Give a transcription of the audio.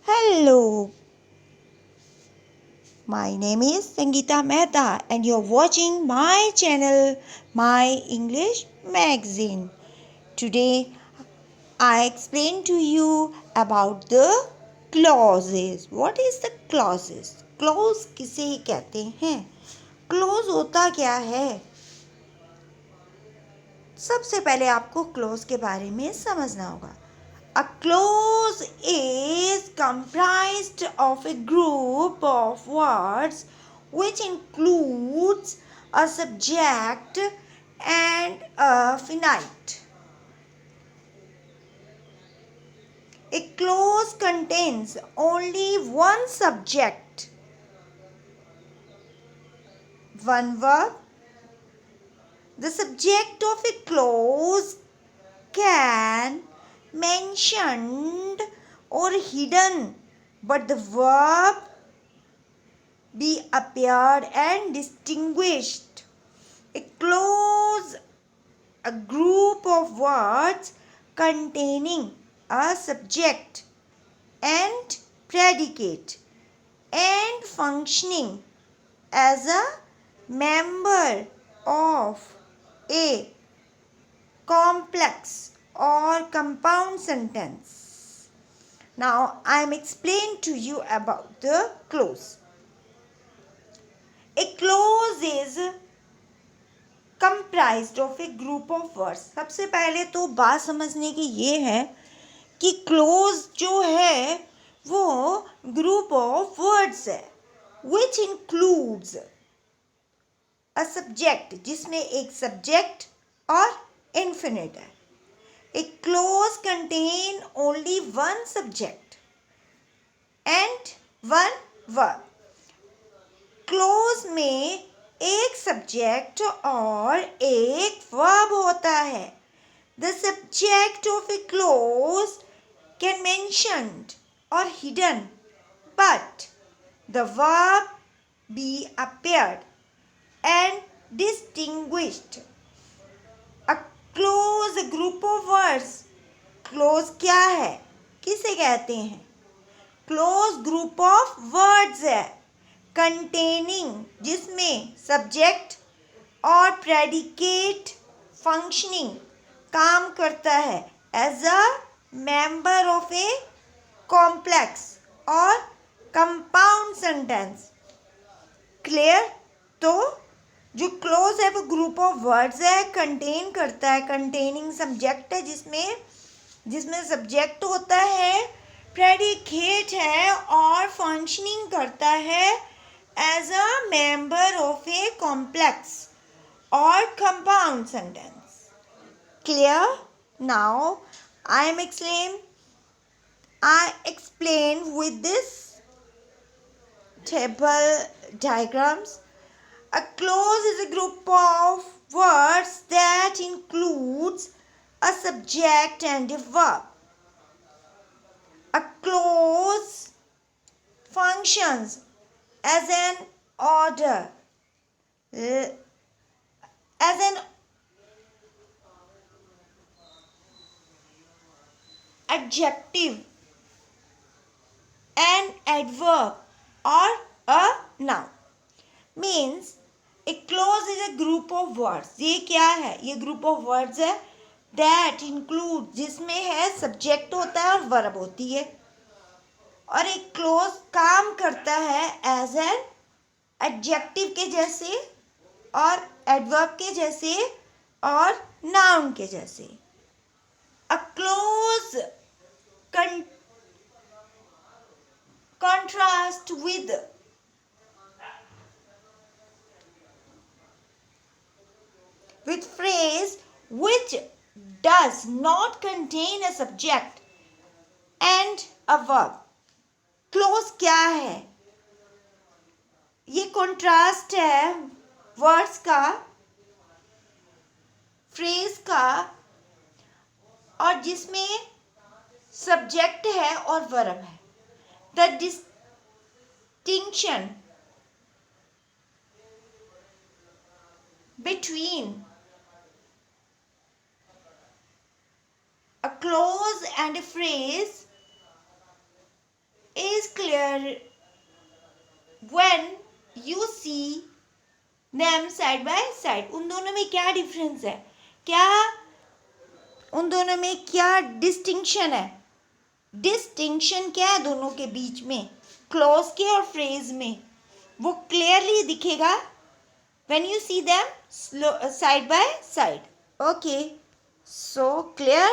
Hello, my name is Sangeeta Mehta and you're watching my channel, My English Magazine. Today, I explain to you about the clauses. What is the clauses? Clause किसे कहते हैं? Clause होता क्या है? सबसे पहले आपको clause के बारे में समझना होगा. A clause is comprised of a group of words which includes a subject and a finite. A clause contains only one subject, one verb. The subject of a clause can mentioned or hidden, but the verb be appeared and distinguished. A clause, a group of words containing a subject and predicate and functioning as a member of a complex or compound sentence. Now I am explaining to you about the clause. A clause is comprised of a group of words. सबसे पहले तो बात समझने की ये है कि clause जो है वो group of words है which includes a subject जिसमें एक subject और infinite है. A clause contain only one subject and one verb. Clause में एक सब्जेक्ट और एक वर्ब होता है. The subject of a clause can mentioned or hidden but the verb be appeared and distinguished. A clause group of words. Clause क्या है, किसे कहते हैं? क्लोज ग्रुप ऑफ वर्ड्स है कंटेनिंग जिसमें सब्जेक्ट और प्रेडिकेट फंक्शनिंग काम करता है as a member of a complex or compound sentence. Clear? तो जो क्लोज है वो ग्रुप ऑफ वर्ड्स है, कंटेन करता है, कंटेनिंग सब्जेक्ट है जिसमें सब्जेक्ट होता है, प्रेडिकेट है और फंक्शनिंग करता है as a member of a complex or compound sentence. Clear? Now I explain with this table diagrams. A clause is a group of words that includes a subject and a verb. A clause functions as an order, as an adjective, an adverb or a noun. Means a clause is a group of words. ये क्या है? ये group of words है that include जिसमें है subject होता है और verb होती है. और एक क्लोज काम करता है एज एन एडजेक्टिव के जैसे और एडवर्ब के जैसे और नाउन के जैसे. A close contrast with phrase which does not contain a subject and a verb. Close क्या है? ये कॉन्ट्रास्ट है वर्ड्स का, फ्रेज का और जिसमें सब्जेक्ट है और वर्ब है. The distinction between a close and a phrase when you see them side by side, उन दोनों में क्या डिफरेंस है, क्या उन दोनों में क्या डिस्टिंक्शन है, डिस्टिंक्शन क्या है दोनों के बीच में, क्लॉज के और फ्रेज में, वो क्लियरली दिखेगा when you see them side by side. Okay, so clear?